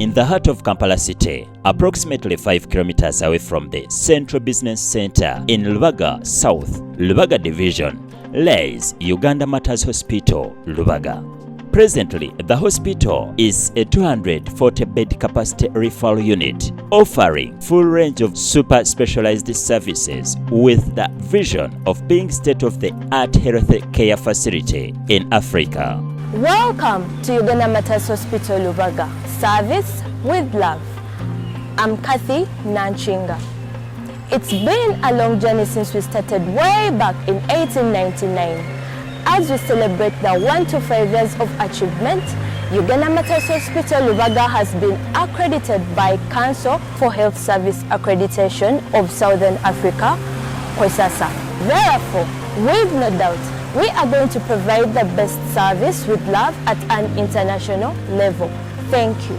In the heart of Kampala city, approximately 5 kilometers away from the Central Business Center in Lubaga South, Lubaga Division, lays Uganda Matters Hospital, Lubaga. Presently, the hospital is a 240-bed capacity referral unit, offering full range of super specialized services with the vision of being state-of-the-art health care facility in Africa. Welcome to Uganda Matters Hospital, Lubaga. Service with love. I'm Kathy Nanchinga. It's been a long journey since we started way back in 1899. As we celebrate the 1 to 5 years of achievement, Uganda Matters Hospital Lubaga has been accredited by Council for Health Service Accreditation of Southern Africa, Cohsasa. Therefore, with no doubt, we are going to provide the best service with love at an international level. Thank you.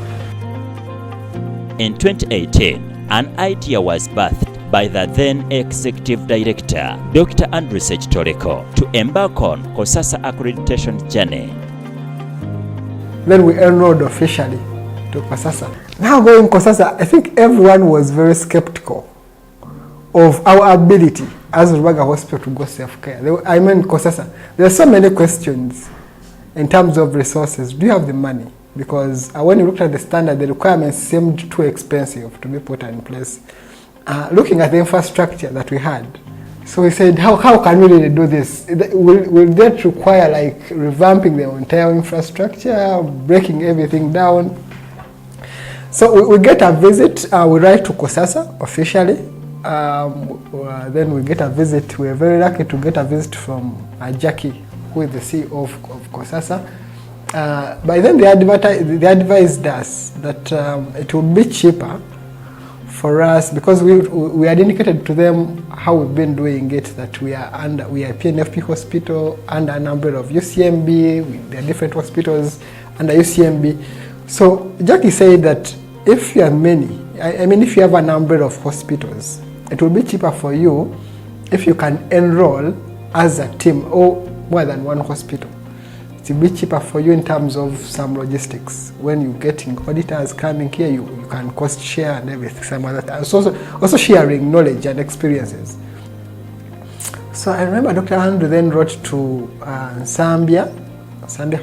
In 2018, an idea was birthed by the then Executive Director, Dr. Andrew Toreko, to embark on Cohsasa accreditation journey. Then we enrolled officially to Cohsasa. Now going Cohsasa, I think everyone was very skeptical of our ability as Lubaga Hospital to go self-care. I mean Cohsasa, there are so many questions in terms of resources. Do you have the money? Because when you looked at the standard, the requirements seemed too expensive to be put in place. Looking at the infrastructure that we had, so we said, how can we really do this? Will that require like revamping the entire infrastructure, breaking everything down? So we get a visit, we write to Cohsasa officially. Then we get a visit. We are very lucky to get a visit from Jackie, who is the CEO of Cohsasa. By then they advised us that it would be cheaper for us, because we had indicated to them how we've been doing it, that we are PNFP hospital under a number of UCMB, there are different hospitals under UCMB. So Jackie said that if you have many, if you have a number of hospitals, it will be cheaper for you if you can enroll as a team or more than one hospital. It will be cheaper for you in terms of some logistics. When you're getting auditors coming here, you can cost share and everything, some other things. Also sharing knowledge and experiences. So I remember Dr. Andrew then wrote to Zambia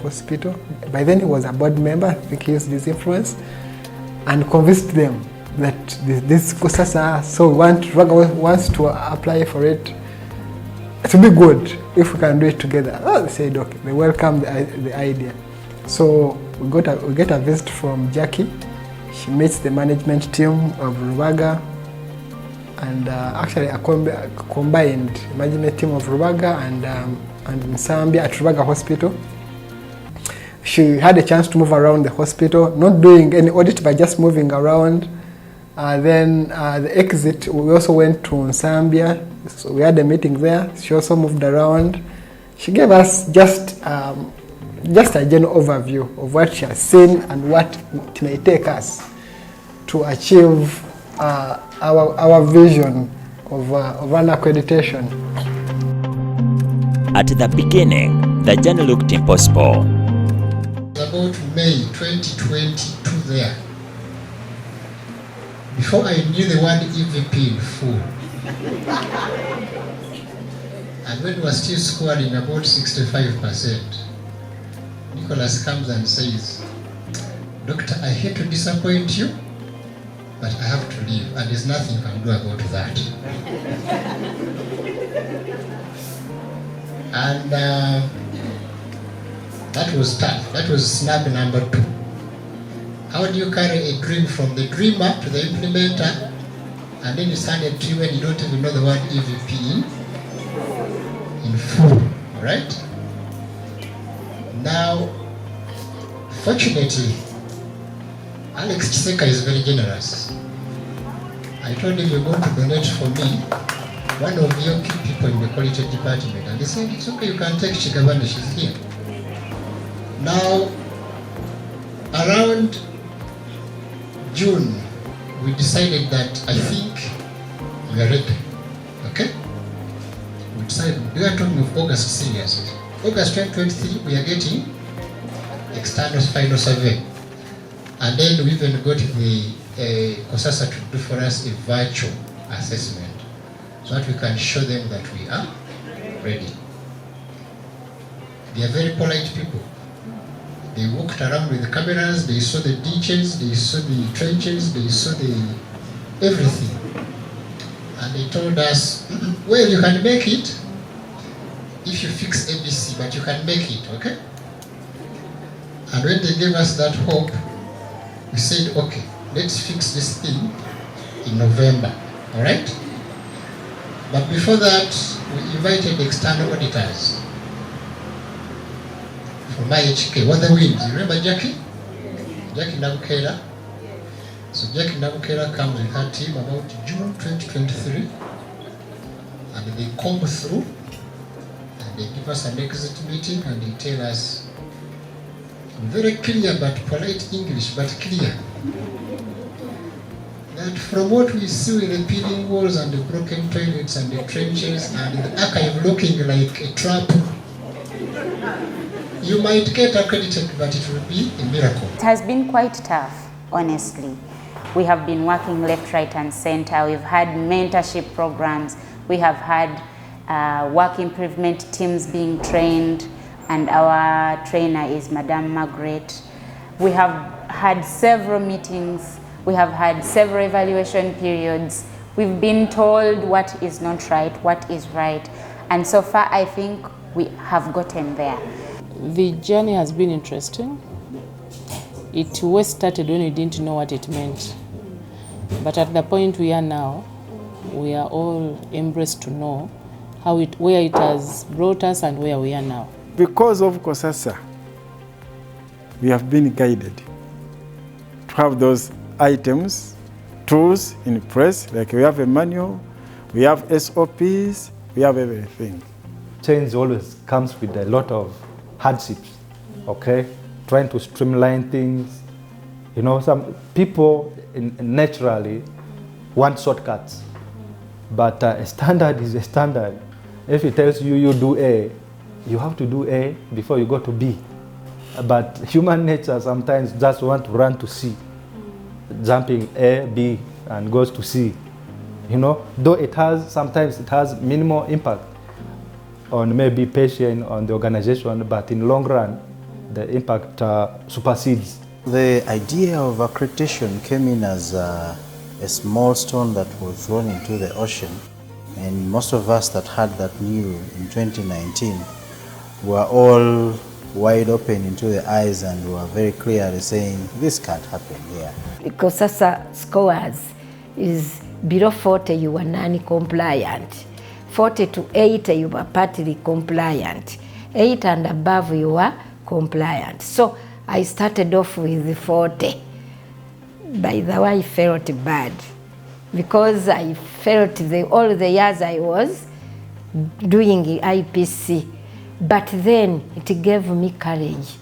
Hospital. By then he was a board member, I think he used his influence, and convinced them that this Cohsasa, so Lubaga wants to apply for it. It would be good if we can do it together. Oh, they said okay. They welcomed the idea. So we get a visit from Jackie. She meets the management team of Lubaga, and actually a combined management team of Lubaga and Zambia at Lubaga Hospital. She had a chance to move around the hospital, not doing any audit, but just moving around. Then the exit, we also went to Zambia, so we had a meeting there. She also moved around. She gave us just a general overview of what she has seen and what it may take us to achieve our vision of an accreditation. At the beginning, the journey looked impossible. About May 2022 there, before I knew the word EVP in full, and when we were still scoring about 65%, Nicholas comes and says, "Doctor, I hate to disappoint you, but I have to leave, and there's nothing you can do about that." And that was tough. That was snub number 2. How do you carry a dream from the dreamer to the implementer, and then you stand a tree when you don't even know the word EVP in full, right? Now, fortunately, Alex Tseka is very generous. I told him you're going to donate for me one of your key people in the quality department, and they said it's okay, you can take Chikabane, she's here. Now, around June, we decided that I think we are ready. Okay? We decided, we are talking of August seriously. August 2023, we are getting external final survey. And then we even got the Cohsasa to do for us a virtual assessment so that we can show them that we are ready. They are very polite people. They walked around with the cameras, they saw the ditches, they saw the trenches, they saw the everything. And they told us, well, you can make it if you fix ABC, but you can make it, okay? And when they gave us that hope, we said, okay, let's fix this thing in November, all right? But before that, we invited external auditors from IHK, What the Winds. You remember Jackie? Jackie Nabukela. So Jackie Nabukela comes with her team about June 2023, and they comb through, and they give us an exit meeting, and they tell us, very clear but polite English, but clear, that from what we see with the peeling walls and the broken toilets and the trenches and the archive looking like a trap, you might get accredited, but it will be a miracle. It has been quite tough, honestly. We have been working left, right, and center. We've had mentorship programs. We have had work improvement teams being trained, and our trainer is Madame Margaret. We have had several meetings. We have had several evaluation periods. We've been told what is not right, what is right. And so far, I think we have gotten there. The journey has been interesting. It was started when we didn't know what it meant. But at the point we are now, we are all embraced to know where it has brought us and where we are now. Because of Cohsasa, we have been guided to have those items, tools in place, like we have a manual, we have SOPs, we have everything. Change always comes with a lot of hardships, okay? Trying to streamline things. You know, some people naturally want shortcuts, but a standard is a standard. If it tells you you do A, you have to do A before you go to B. But human nature sometimes just want to run to C, jumping A, B, and goes to C. You know, though sometimes it has minimal impact on maybe patient, on the organization, but in long run, the impact supersedes. The idea of accreditation came in as a small stone that was thrown into the ocean, and most of us that had that new in 2019 were all wide open into the eyes and were very clearly saying, this can't happen here. Because Cohsasa scores is below 40, you were non-compliant. 40 to 80, you were partly compliant. 8 and above, you were compliant. So I started off with 40. By the way, I felt bad because I felt all the years I was doing IPC. But then it gave me courage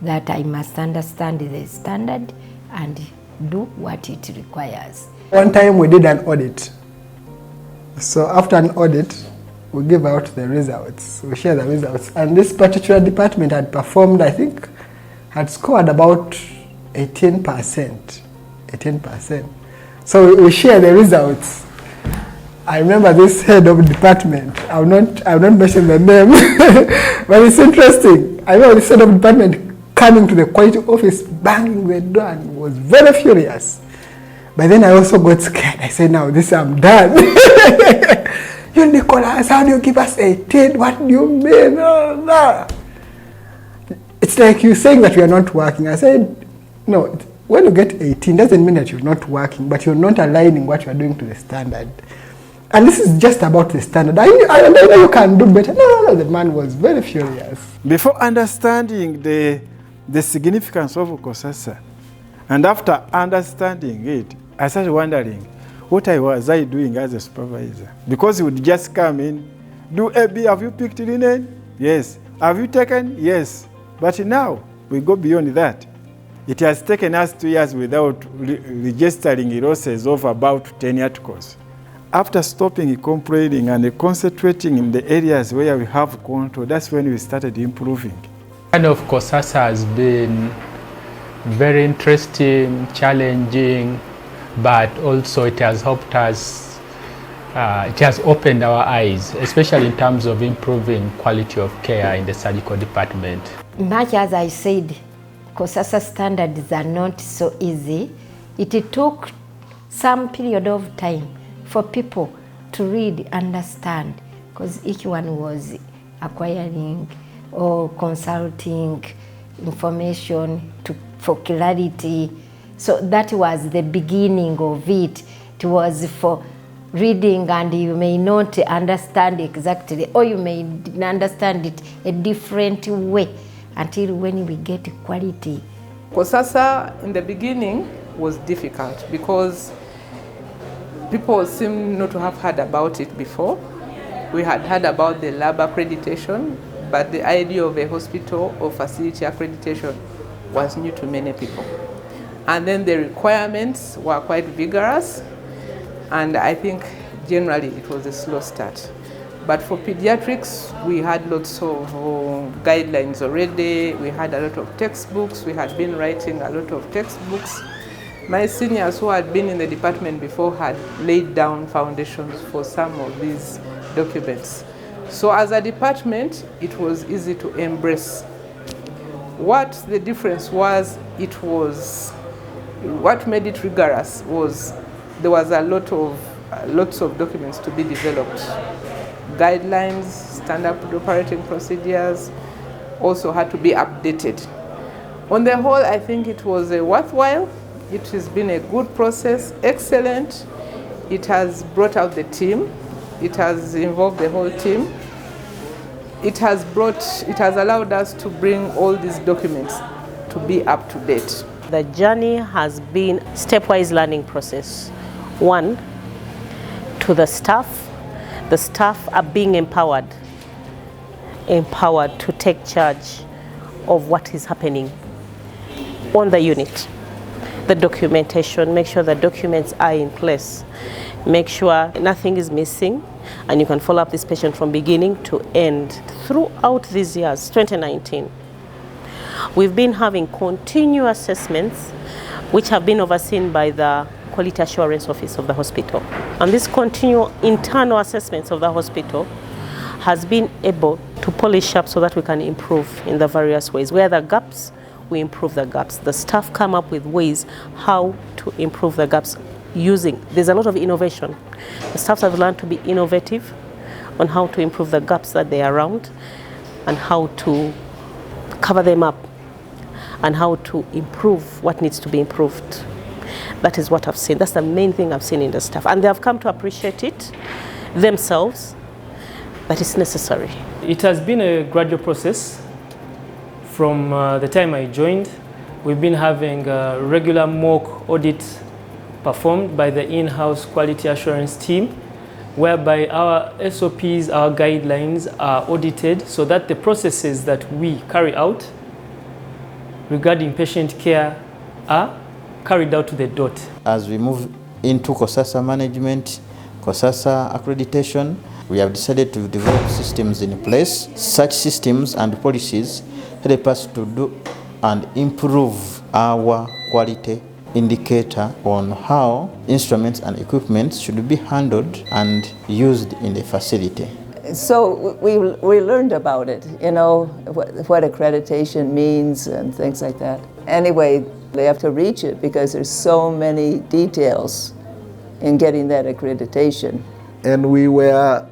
that I must understand the standard and do what it requires. One time we did an audit. So after an audit, we give out the results, we share the results. And this particular department had performed, I think, had scored about 18%. 18%. So we share the results. I remember this head of department, I will not mention the name, but it's interesting. I remember this head of department coming to the quality office, banging the door, and was very furious. But then I also got scared. I said, now this I'm done. You Nicholas, how do you give us 18? What do you mean? No. It's like you saying that we are not working. I said, no, when you get 18, doesn't mean that you're not working, but you're not aligning what you're doing to the standard. And this is just about the standard. I know you can do better. No, the man was very furious. Before understanding the significance of Cohsasa, and after understanding it, I started wondering, what was I doing as a supervisor? Because he would just come in, do AB, have you picked linen? Yes. Have you taken? Yes. But now, we go beyond that. It has taken us 2 years without registering losses of about 10 articles. After stopping complaining and concentrating in the areas where we have control, that's when we started improving. Kind of Cohsasa has been very interesting, challenging, but also it has helped us, it has opened our eyes, especially in terms of improving quality of care in the surgical department. Much as I said, Cohsasa standards are not so easy. It took some period of time for people to read, understand, because each one was acquiring or consulting information for clarity. So that was the beginning of it. It was for reading, and you may not understand exactly, or you may understand it a different way until when we get quality. Cohsasa in the beginning was difficult because people seem not to have heard about it before. We had heard about the lab accreditation, but the idea of a hospital or facility accreditation was new to many people. And then the requirements were quite vigorous, and I think generally it was a slow start. But for pediatrics, we had lots of guidelines already. We had a lot of textbooks. We had been writing a lot of textbooks. My seniors who had been in the department before had laid down foundations for some of these documents. So as a department, it was easy to embrace. What the difference was, what made it rigorous was there was lots of documents to be developed. Guidelines, standard operating procedures also had to be updated. On the whole, I think it was worthwhile. It has been a good process, excellent. It has brought out the team. It has involved the whole team. It has allowed us to bring all these documents to be up to date. The journey has been a stepwise learning process. One, to the staff. The staff are being empowered to take charge of what is happening on the unit. The documentation, make sure the documents are in place. Make sure nothing is missing, and you can follow up this patient from beginning to end throughout these years, 2019. We've been having continuous assessments which have been overseen by the Quality Assurance Office of the hospital. And this continual internal assessments of the hospital has been able to polish up so that we can improve in the various ways. Where there are gaps, we improve the gaps. The staff come up with ways how to improve the gaps there's a lot of innovation. The staff have learned to be innovative on how to improve the gaps that they are around and how to cover them up and how to improve what needs to be improved. That is what I've seen. That's the main thing I've seen in the staff. And they have come to appreciate it themselves, that it's necessary. It has been a gradual process. From the time I joined, we've been having a regular mock audit performed by the in-house quality assurance team, whereby our SOPs, our guidelines are audited so that the processes that we carry out regarding patient care are carried out to the dot. As we move into Cohsasa management, Cohsasa accreditation, we have decided to develop systems in place. Such systems and policies help us to do and improve our quality indicator on how instruments and equipment should be handled and used in the facility. So we learned about it, you know, what accreditation means and things like that. Anyway, they have to reach it because there's so many details in getting that accreditation. And we were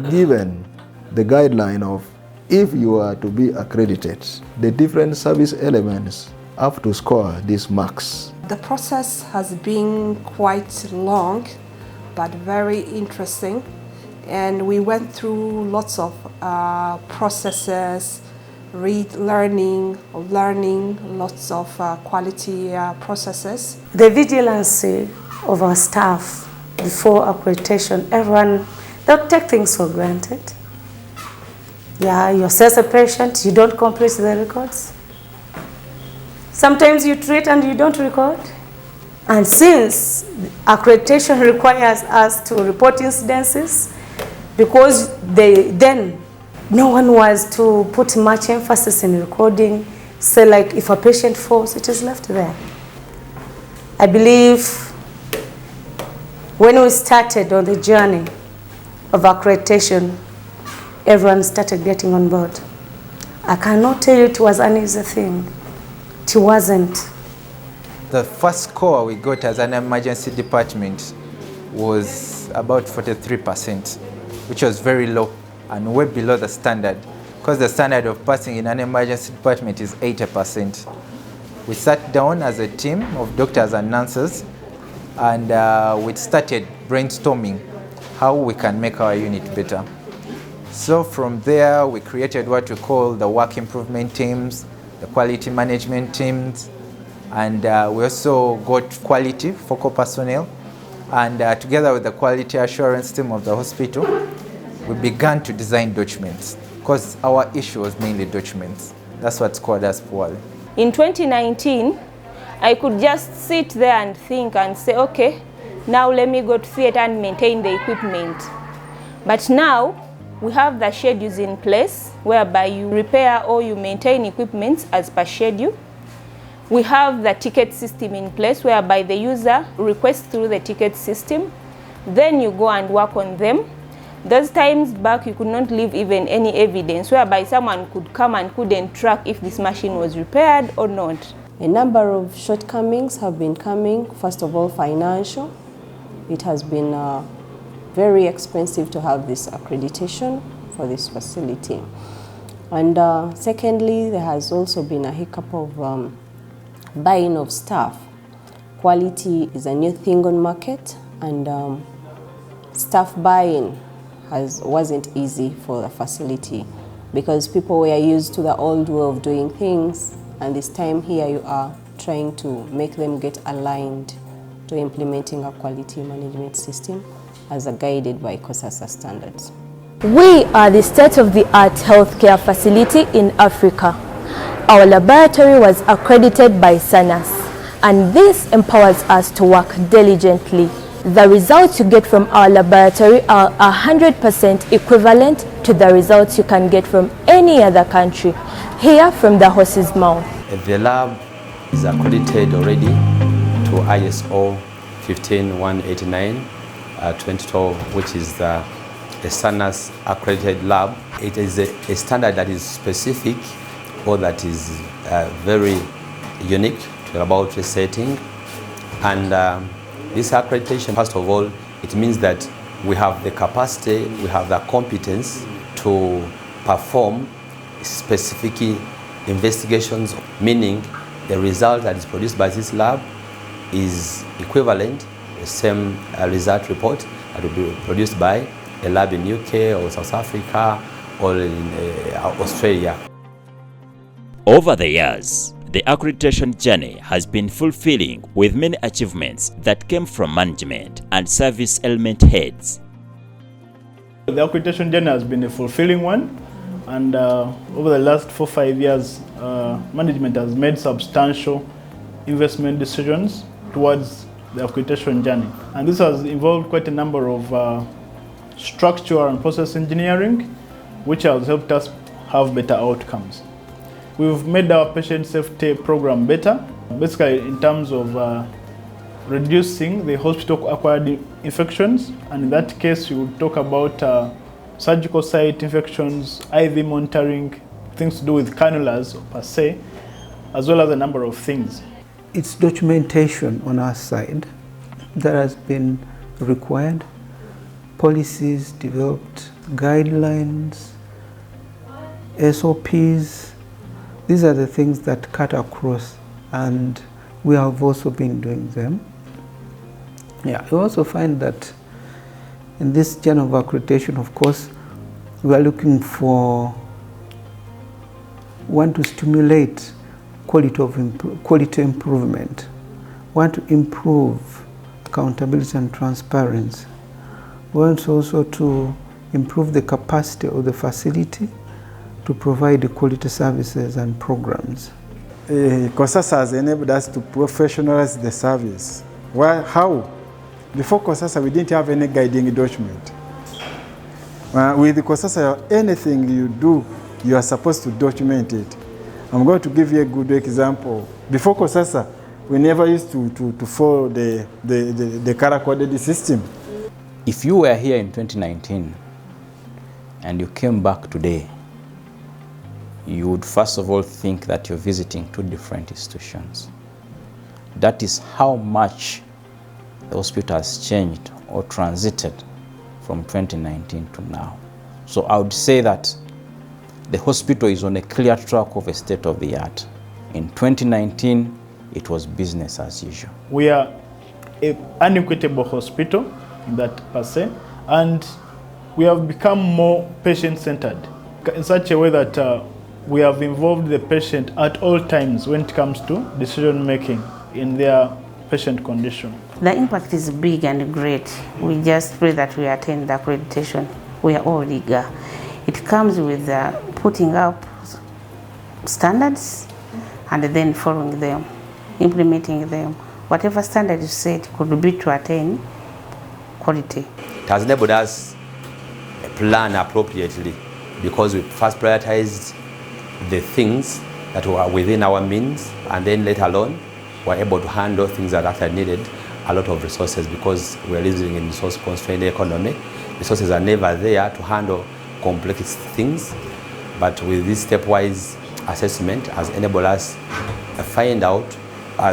given the guideline of if you are to be accredited, the different service elements have to score these marks. The process has been quite long, but very interesting. And we went through lots of processes, learning, lots of quality processes. The vigilance of our staff before accreditation, everyone, they'll take things for granted. Yeah, you assess a patient, you don't complete the records. Sometimes you treat and you don't record. And since accreditation requires us to report incidences, because then no one was to put much emphasis in recording say like if a patient falls, it is left there. I believe when we started on the journey of accreditation, everyone started getting on board. I cannot tell you it was an easy thing. It wasn't. The first score we got as an emergency department was about 43%, which was very low and way below the standard, because the standard of passing in an emergency department is 80%. We sat down as a team of doctors and nurses, and we started brainstorming how we can make our unit better. So from there, we created what we call the work improvement teams, the quality management teams, and we also got quality focal personnel. And together with the quality assurance team of the hospital, we began to design documents, because our issue was mainly documents. That's what scored us poorly. In 2019, I could just sit there and think and say, okay, now let me go to theatre and maintain the equipment. But now, we have the schedules in place whereby you repair or you maintain equipment as per schedule. We have the ticket system in place whereby the user requests through the ticket system. Then you go and work on them. Those times back, you could not leave even any evidence whereby someone could come and couldn't track if this machine was repaired or not. A number of shortcomings have been coming. First of all, financial. It has been very expensive to have this accreditation for this facility. And secondly, there has also been a hiccup of buying of staff. Quality is a new thing on market, and staff buying wasn't easy for the facility because people were used to the old way of doing things, and this time here you are trying to make them get aligned to implementing a quality management system as guided by Cohsasa standards. We are the state-of-the-art healthcare facility in Africa. Our laboratory was accredited by SANAS, and this empowers us to work diligently. The results you get from our laboratory are 100% equivalent to the results you can get from any other country, here from the horse's mouth. The lab is accredited already to ISO 15189 2012, which is the SANAS accredited lab. It is a standard that is specific or that is very unique to the laboratory setting. And this accreditation, first of all, it means that we have the capacity, we have the competence to perform specific investigations, meaning the result that is produced by this lab is equivalent, the same result report that will be produced by a lab in UK or South Africa or in Australia. Over the years, the accreditation journey has been fulfilling with many achievements that came from management and service element heads. The accreditation journey has been a fulfilling one, and over the last 4-5 years, management has made substantial investment decisions towards the accreditation journey. And this has involved quite a number of structural and process engineering, which has helped us have better outcomes. We've made our patient safety program better, basically in terms of reducing the hospital-acquired infections, and in that case we would talk about surgical site infections, IV monitoring, things to do with cannulas per se, as well as a number of things. It's documentation on our side that has been required, policies developed, guidelines, SOPs. These are the things that cut across, and we have also been doing them. Yeah, you also find that in this journey of accreditation, of course, we are looking for to stimulate quality improvement, want to improve accountability and transparency. We want also to improve the capacity of the facility to provide quality services and programs. Cohsasa has enabled us to professionalize the service. Well, how? Before Cohsasa, we didn't have any guiding document. With Cohsasa, anything you do, you are supposed to document it. I'm going to give you a good example. Before Cohsasa, we never used to follow the color-coded system. If you were here in 2019 and you came back today, you would first of all think that you're visiting two different institutions. That is how much the hospital has changed or transited from 2019 to now. So I would say that the hospital is on a clear track of a state of the art. In 2019, it was business as usual. We are an unequitable hospital in that per se, and we have become more patient-centered in such a way that we have involved the patient at all times when it comes to decision-making in their patient condition. The impact is big and great. We just pray that we attain the accreditation. We are all eager. It comes with putting up standards and then following them, implementing them. Whatever standard is set could be to attain quality. It has enabled us to plan appropriately because we first prioritized the things that were within our means, and then let alone were able to handle things that actually needed a lot of resources because we're living in resource-constrained economy. Resources are never there to handle complex things, but with this stepwise assessment has enabled us to find out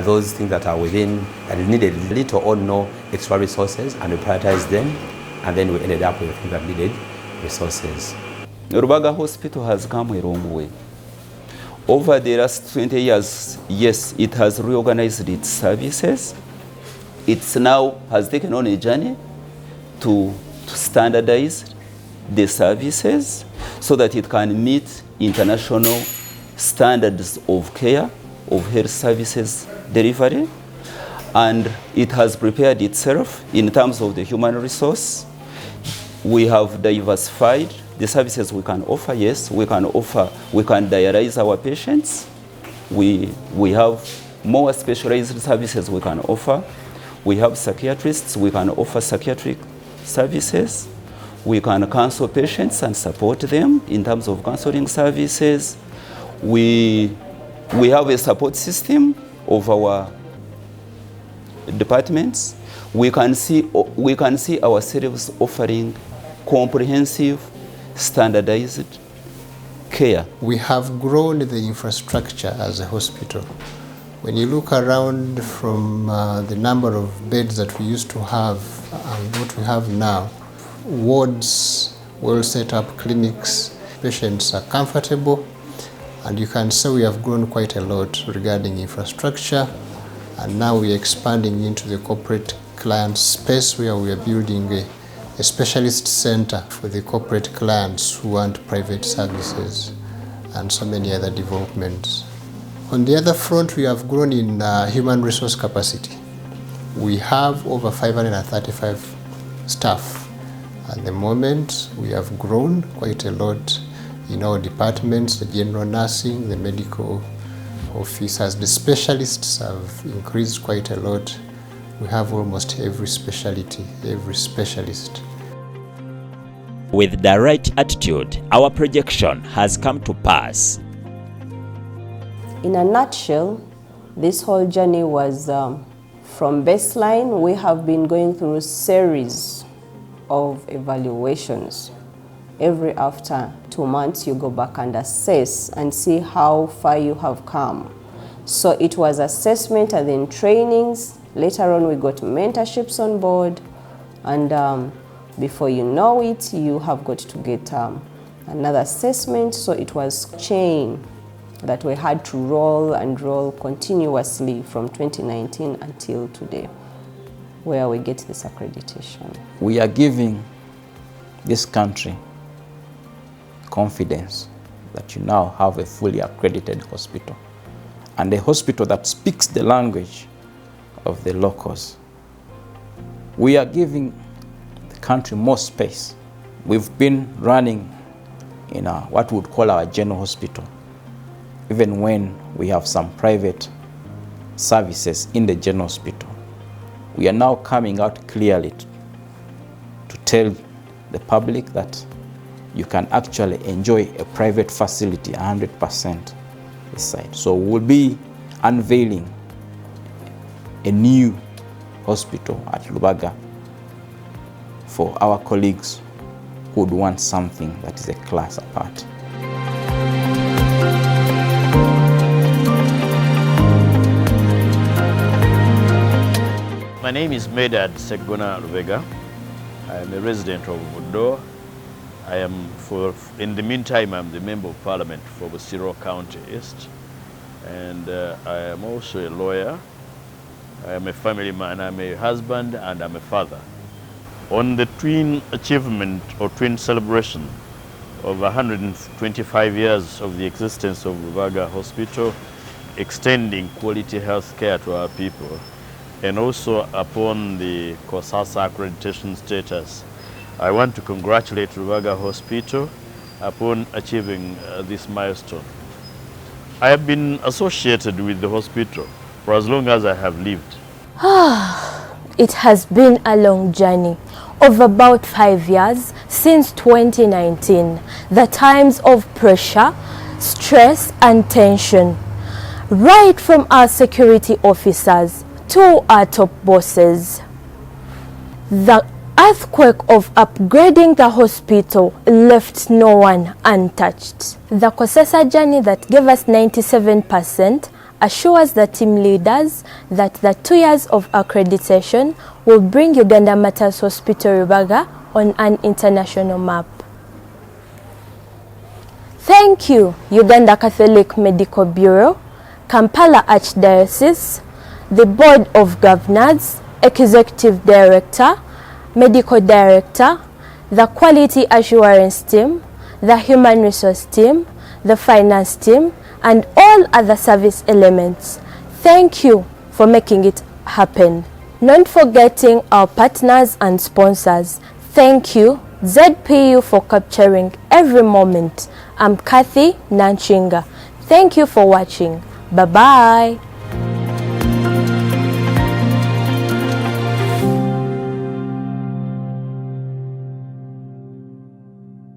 those things that are within, that needed little or no extra resources, and we prioritized them, and then we ended up with the things that needed resources. Lubaga Hospital has come a long way. Over the last 20 years, yes, it has reorganized its services. It's now has taken on a journey to standardize the services so that it can meet international standards of care, of health services delivery. And it has prepared itself in terms of the human resource. We have diversified the services we can offer. Yes, we can dialyze our patients. We have more specialized services we can offer. We have psychiatrists, we can offer psychiatric services. We can counsel patients and support them in terms of counseling services. We have a support system of our departments. We can see ourselves offering comprehensive, standardized care. We have grown the infrastructure as a hospital. When you look around from the number of beds that we used to have and what we have now, wards, well set up clinics, patients are comfortable, and you can say we have grown quite a lot regarding infrastructure, and now we are expanding into the corporate client space where we are building a specialist center for the corporate clients who want private services and so many other developments. On the other front, we have grown in human resource capacity. We have over 535 staff. At the moment, we have grown quite a lot in our departments, the general nursing, the medical officers. The specialists have increased quite a lot. We have almost every specialty, every specialist. With the right attitude, our projection has come to pass. In a nutshell, this whole journey was from baseline. We have been going through a series of evaluations. Every after 2 months, you go back and assess and see how far you have come. So it was assessment and then trainings. Later on, we got mentorships on board. And before you know it, you have got to get another assessment. So it was chain that we had to roll and roll continuously from 2019 until today, where we get this accreditation. We are giving this country confidence that you now have a fully accredited hospital, and a hospital that speaks the language of the locals. We are giving the country more space. We've been running in what we would call our general hospital, even when we have some private services in the general hospital. We are now coming out clearly to tell the public that you can actually enjoy a private facility 100% this side. So we'll be unveiling a new hospital at Lubaga for our colleagues who would want something that is a class apart. My name is Medad Segona Lubaga. I am a resident of Budo. In the meantime, I'm the Member of Parliament for Busiro County East. And I am also a lawyer. I am a family man. I'm a husband and I'm a father. On the twin achievement or twin celebration of 125 years of the existence of Lubaga Hospital, extending quality health care to our people, and also upon the Cohsasa accreditation status, I want to congratulate Lubaga Hospital upon achieving this milestone. I have been associated with the hospital for as long as I have lived. It has been a long journey of about 5 years since 2019, the times of pressure, stress and tension, right from our security officers to our top bosses. The earthquake of upgrading the hospital left no one untouched. The Cohsasa journey that gave us 97% assures the team leaders that the 2 years of accreditation will bring Uganda Matters Hospital Lubaga on an international map. Thank you, Uganda Catholic Medical Bureau, Kampala Archdiocese, the Board of Governors, Executive Director, Medical Director, the Quality Assurance Team, the Human Resource Team, the Finance Team, and all other service elements. Thank you for making it happen. Not forgetting our partners and sponsors. Thank you, ZPU, for capturing every moment. I'm Kathy Nanchinga. Thank you for watching. Bye-bye.